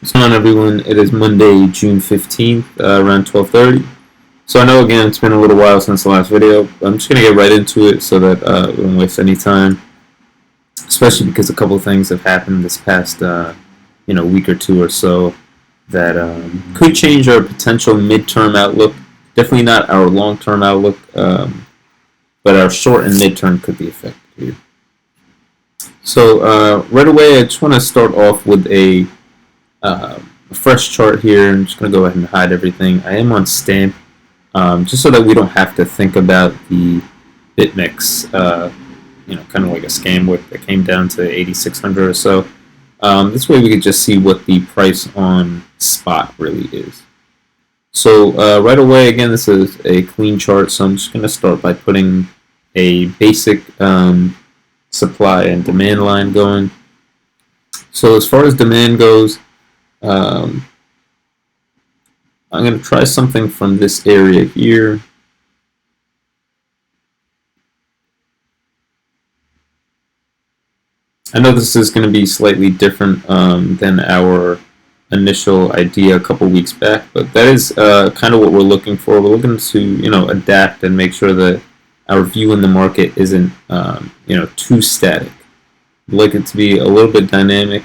What's going on, everyone? It is Monday, June 15th, around 12:30. So I know, again, it's been a little while since the last video. I'm just going to get right into it so that we don't waste any time, especially because a couple of things have happened this past week or two or so that could change our potential midterm outlook. Definitely not our long-term outlook, but our short and midterm could be affected here. So right away, I just want to start off with a fresh chart here. I'm just going to go ahead and hide everything. I am on Stamp, just so that we don't have to think about the BitMEX, kind of like a scam whip that came down to 8,600 or so. This way we could just see what the price on spot really is. So right away, again, this is a clean chart, so I'm just going to start by putting a basic supply and demand line going. So as far as demand goes, I'm going to try something from this area here. I know this is going to be slightly different than our initial idea a couple weeks back, but that is kind of what we're looking for. We're looking to adapt and make sure that our view in the market isn't too static. We'd like it to be a little bit dynamic,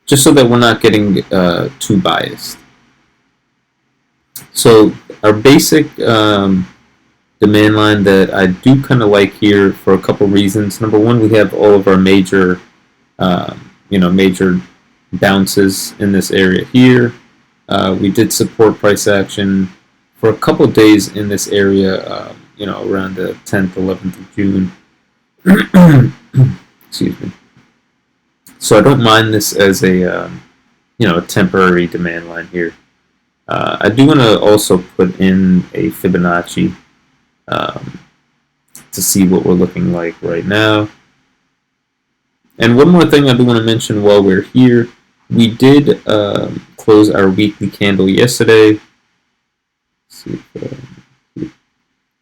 just so that we're not getting too biased. So our basic demand line that I do kind of like here for a couple reasons. Number one, we have all of our major bounces in this area here. We did support price action for a couple of days in this area, around the 10th, 11th of June. Excuse me. So I don't mind this as a temporary demand line here. I do want to also put in a Fibonacci to see what we're looking like right now. And one more thing I do want to mention while we're here, we did close our weekly candle yesterday.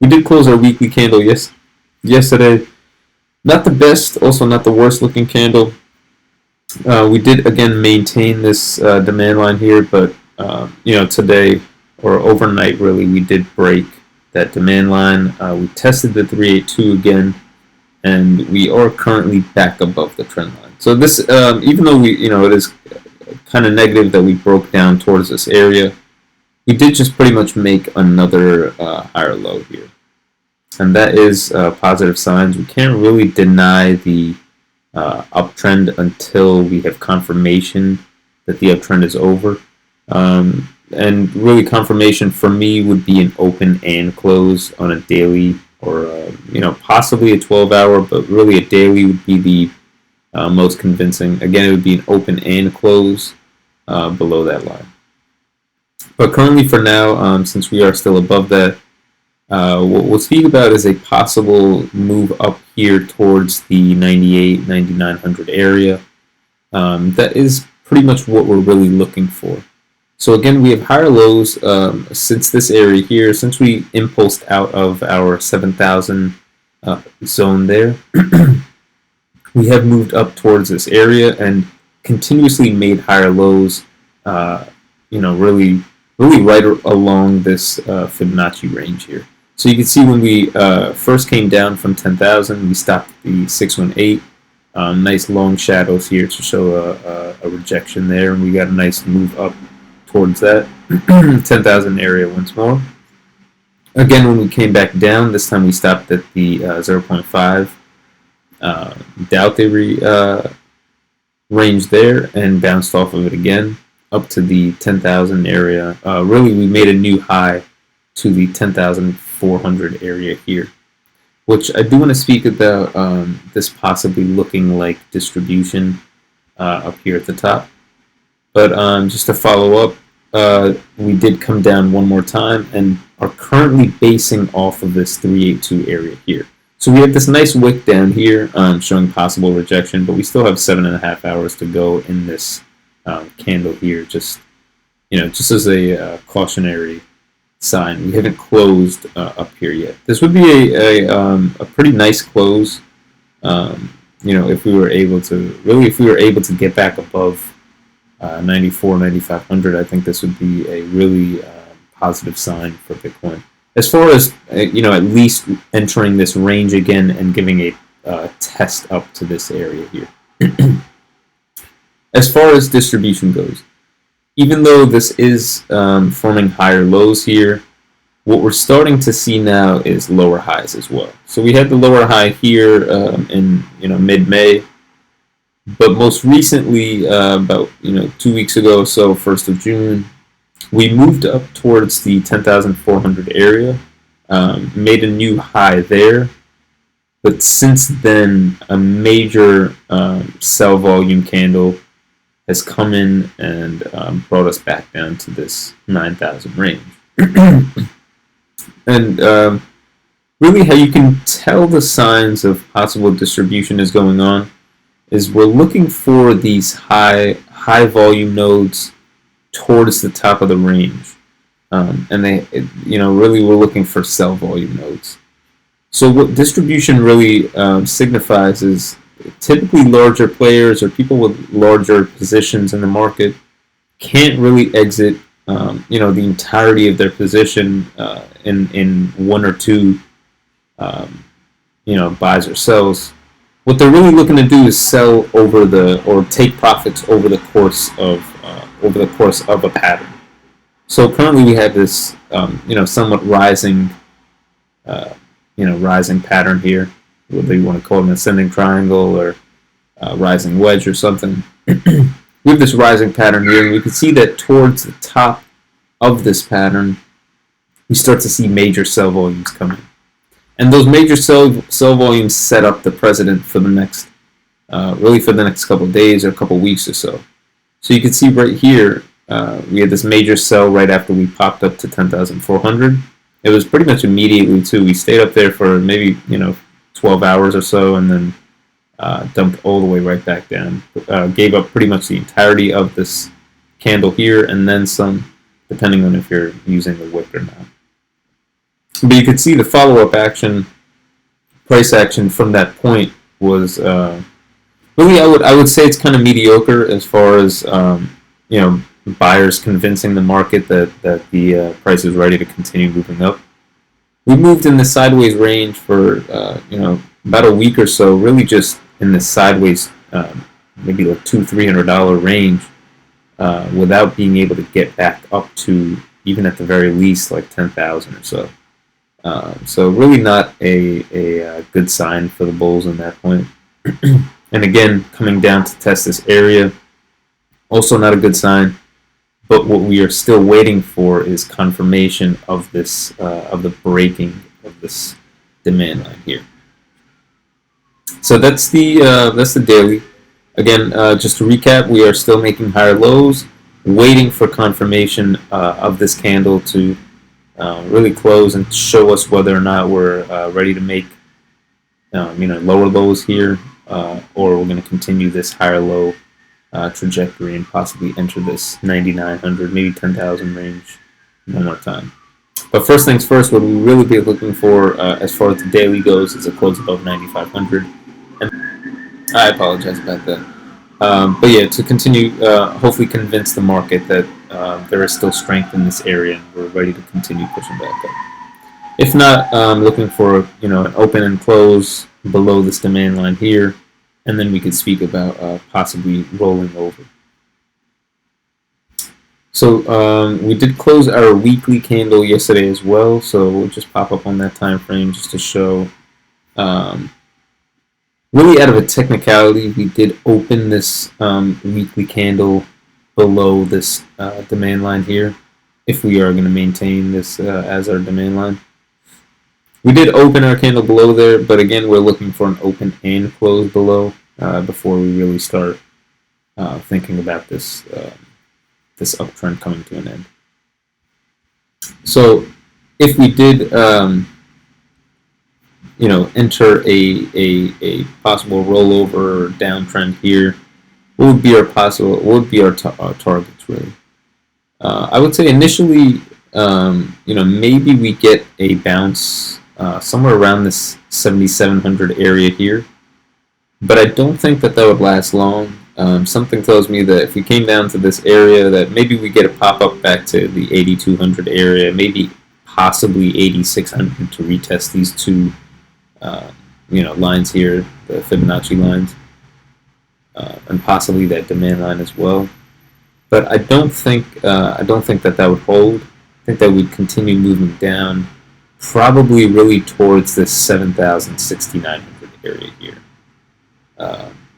We did close our weekly candle yesterday. Not the best, also not the worst looking candle. We did again maintain this demand line here, but today or overnight really we did break that demand line. We tested the 382 again, and we are currently back above the trend line. So this, even though it is kind of negative that we broke down towards this area, we did just pretty much make another higher low here, and that is positive signs. We can't really deny the uptrend until we have confirmation that the uptrend is over. And really, confirmation for me would be an open and close on a daily, or possibly a 12-hour, but really a daily would be the most convincing. Again, it would be an open and close below that line. But currently, for now, since we are still above that, what we'll speak about is a possible move up here towards the 98, 9900 area. That is pretty much what we're really looking for. So again, we have higher lows since this area here, since we impulsed out of our 7,000 zone there. We have moved up towards this area and continuously made higher lows, really right along this Fibonacci range here. So you can see when we first came down from 10,000, we stopped at the 618. Nice long shadows here to show a rejection there, and we got a nice move up towards that 10,000 area once more. Again, when we came back down, this time we stopped at the 0.5 Dow theory range there and bounced off of it again up to the 10,000 area. Really, we made a new high to the 10,400 area here, which I do want to speak about this possibly looking like distribution up here at the top. But just to follow up, we did come down one more time and are currently basing off of this 382 area here. So we have this nice wick down here showing possible rejection, but we still have 7.5 hours to go in this candle here, just as a cautionary sign. We haven't closed up here yet. This would be a pretty nice close, if we were able to get back above 94, 9500, I think this would be a really positive sign for Bitcoin. As far as at least entering this range again and giving a test up to this area here. As far as distribution goes, even though this is forming higher lows here, what we're starting to see now is lower highs as well. So we had the lower high here in mid-May, but most recently, about 2 weeks ago or so, 1st of June, we moved up towards the 10,400 area, made a new high there, but since then a major sell volume candle has come in and brought us back down to this 9,000 range. And really how you can tell the signs of possible distribution is going on is we're looking for these high volume nodes towards the top of the range, and really we're looking for sell volume nodes. So what distribution really signifies is typically larger players or people with larger positions in the market can't really exit the entirety of their position in one or two buys or sells. What they're really looking to do is sell or take profits over the course of a pattern. So currently we have this somewhat rising rising pattern here, whether you want to call it an ascending triangle or rising wedge or something. We have this rising pattern here, and we can see that towards the top of this pattern, we start to see major sell volumes coming. And those major sell volumes set up the precedent for the next, for the next couple of days or a couple of weeks or so. So you can see right here, we had this major sell right after we popped up to 10,400. It was pretty much immediately too. We stayed up there for maybe 12 hours or so, and then dumped all the way right back down. Gave up pretty much the entirety of this candle here, and then some, depending on if you're using the wick or not. But you could see the follow-up action, price action from that point was really, I would say it's kind of mediocre as far as buyers convincing the market that the price is ready to continue moving up. We moved in the sideways range for about a week or so, really just in the sideways, maybe like $200-300 range, without being able to get back up to, even at the very least, like 10,000 or so. So really not a good sign for the bulls in that point. And again, coming down to test this area, also not a good sign. But what we are still waiting for is confirmation of this, of the breaking of this demand line here. So that's the daily. Again, just to recap, we are still making higher lows, waiting for confirmation of this candle to really close and show us whether or not we're ready to make lower lows here, or we're going to continue this higher low trajectory and possibly enter this 9,900, maybe 10,000 range one more time. But first things first, what we really be looking for as far as the daily goes is a close above 9,500. And I apologize about that. But yeah, to continue, hopefully convince the market that there is still strength in this area and we're ready to continue pushing back up. If not, looking for an open and close below this demand line here, and then we could speak about possibly rolling over. So we did close our weekly candle yesterday as well, so we'll just pop up on that time frame just to show. Really out of a technicality, we did open this weekly candle below this demand line here, if we are going to maintain this as our demand line. We did open our candle below there, but again, we're looking for an open and close below before we really start thinking about this this uptrend coming to an end. So if we did enter a possible rollover or downtrend here, what would be our targets really? I would say initially, maybe we get a bounce somewhere around this 7,700 area here, but I don't think that would last long. something tells me that if we came down to this area, that maybe we get a pop-up back to the 8,200 area, maybe possibly 8,600 to retest these two, lines here, the Fibonacci lines, and possibly that demand line as well. But I don't think that would hold. I think that we'd continue moving down, probably really towards this 7,000, 6,900 area here.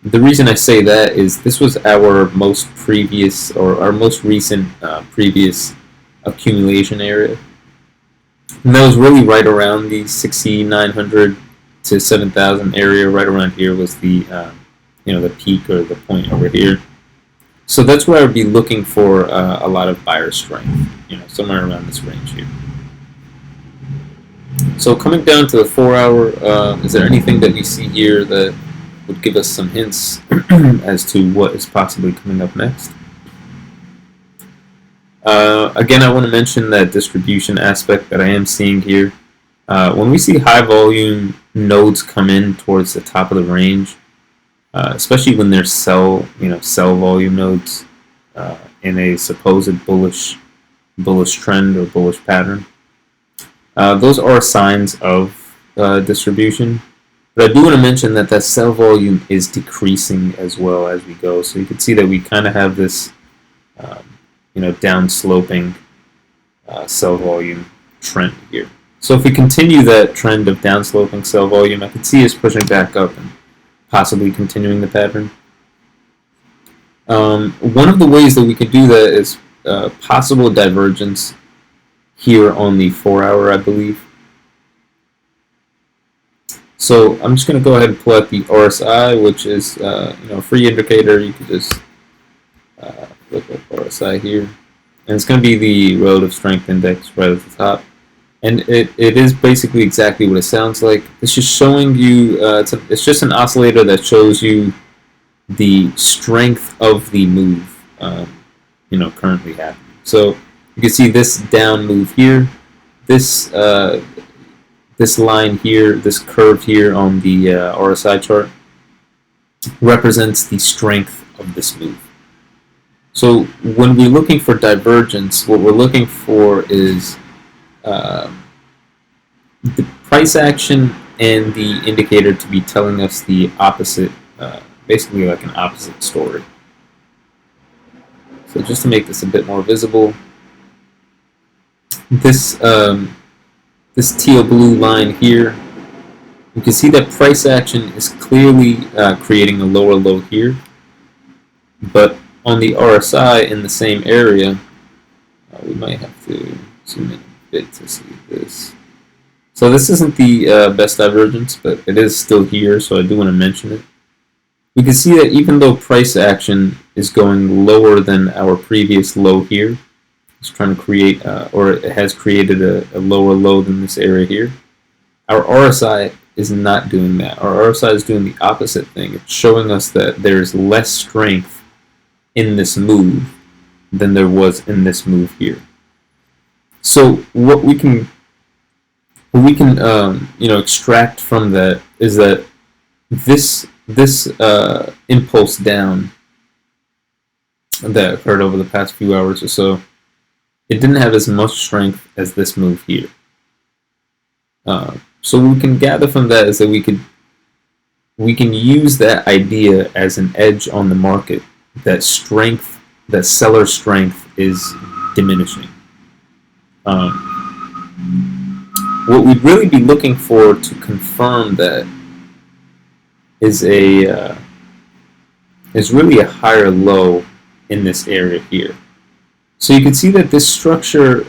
The reason I say that is this was our most previous, or our most recent previous accumulation area. And that was really right around the 6,900 to 7,000 area. Right around here was the, the peak or the point over here. So that's where I would be looking for a lot of buyer strength, somewhere around this range here. So coming down to the 4-hour, is there anything that we see here that would give us some hints as to what is possibly coming up next? Again, I want to mention that distribution aspect that I am seeing here. When we see high volume nodes come in towards the top of the range, especially when they're sell volume nodes in a supposed bullish trend or bullish pattern, those are signs of distribution. But I do want to mention that sell volume is decreasing as well as we go. So you can see that we kind of have this, down sloping sell volume trend here. So if we continue that trend of down sloping sell volume, I can see us pushing back up and possibly continuing the pattern. One of the ways that we could do that is possible divergence here on the 4-hour, I believe. So I'm just going to go ahead and pull out the RSI, which is a free indicator. You can just look at RSI here, and it's going to be the relative strength index right at the top. And it is basically exactly what it sounds like. It's just showing you, it's just an oscillator that shows you the strength of the move, currently happening. So you can see this down move here, this line here, this curve here on the RSI chart represents the strength of this move. So when we're looking for divergence, what we're looking for is the price action and the indicator to be telling us the opposite, basically like an opposite story. So just to make this a bit more visible, this teal blue line here, you can see that price action is clearly creating a lower low here, but on the RSI in the same area, we might have to zoom in a bit to see this. So this isn't the best divergence, but it is still here, so I do want to mention it. We can see that even though price action is going lower than our previous low here, it's trying to create, or it has created a lower low than this area here, our RSI is not doing that. Our RSI is doing the opposite thing. It's showing us that there's less strength in this move than there was in this move here. So what we can extract from that is that this impulse down that occurred over the past few hours or so, it didn't have as much strength as this move here. So what we can gather from that is that we can use that idea as an edge on the market, that strength, that seller strength is diminishing. What we'd really be looking for to confirm that is really a higher low in this area here. So you can see that this structure,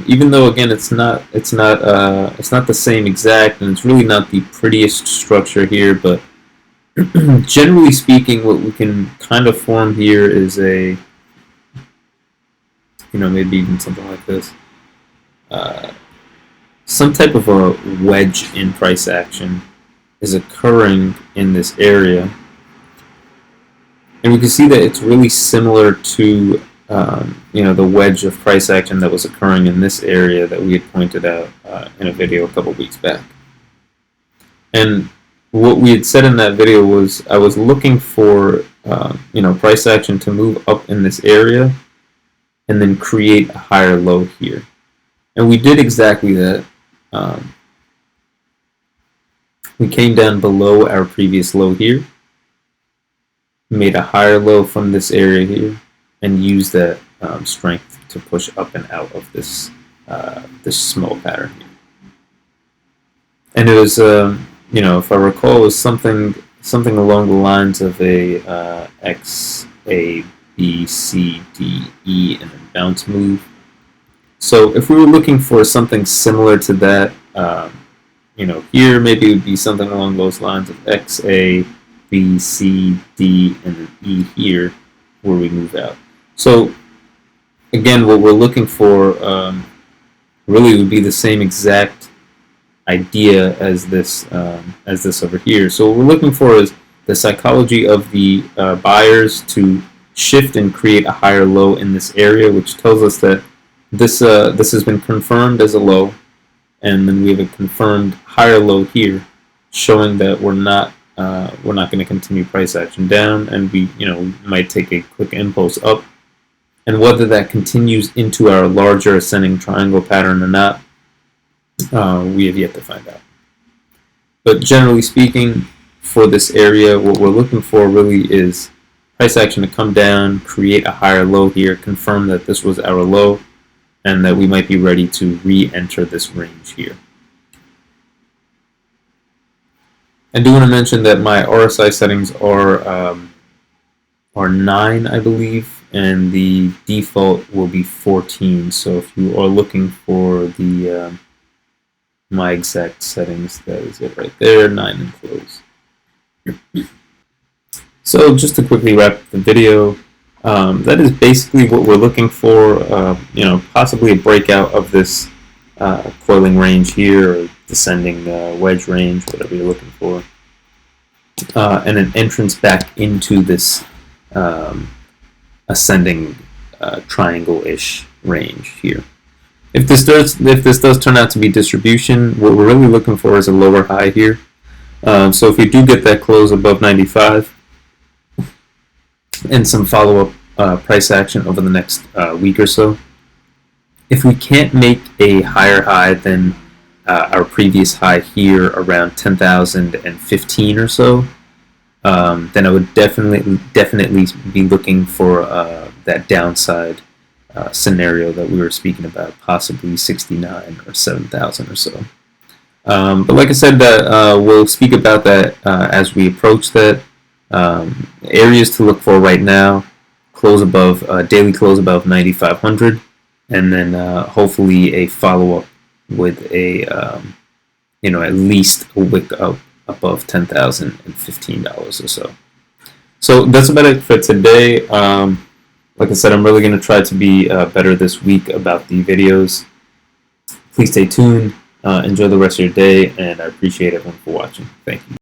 even though again it's not the same exact, and it's really not the prettiest structure here, but generally speaking, what we can kind of form here is a, maybe even something like this, some type of a wedge in price action is occurring in this area, and we can see that it's really similar to the wedge of price action that was occurring in this area that we had pointed out in a video a couple weeks back. And what we had said in that video was I was looking for price action to move up in this area and then create a higher low here. And we did exactly that. We came down below our previous low here, made a higher low from this area here, and used that strength to push up and out of this small pattern here. And it was, if I recall, it was something along the lines of a X, A, B, C, D, E, and then bounce move. So if we were looking for something similar to that, here maybe it would be something along those lines of X, A, B, C, D, and then E here, where we move out. So again, what we're looking for really would be the same exact idea as this over here. So what we're looking for is the psychology of the buyers to shift and create a higher low in this area, which tells us that this has been confirmed as a low, and then we have a confirmed higher low here, showing that we're not going to continue price action down, and we might take a quick impulse up. And whether that continues into our larger ascending triangle pattern or not, we have yet to find out. But generally speaking, for this area, what we're looking for really is price action to come down, create a higher low here, confirm that this was our low, and that we might be ready to re-enter this range here. I do want to mention that my RSI settings are 9, I believe, and the default will be 14. So if you are looking for the my exact settings, that is it right there, 9 and close. So just to quickly wrap the video, that is basically what we're looking for. Possibly a breakout of this coiling range here, or descending wedge range, whatever you're looking for, and an entrance back into this ascending triangle-ish range here. If this does turn out to be distribution, what we're really looking for is a lower high here. So if we do get that close above 95 and some follow-up price action over the next week or so, if we can't make a higher high than our previous high here around 10,015 or so, then I would definitely be looking for that downside scenario that we were speaking about, possibly 69 or 7,000 or so. But like I said, we'll speak about that as we approach that. Areas to look for right now: daily close above 9,500, and then hopefully a follow-up with a at least a wick up above $10,015 or so. So that's about it for today. Like I said, I'm really going to try to be better this week about the videos. Please stay tuned. Enjoy the rest of your day, and I appreciate everyone for watching. Thank you.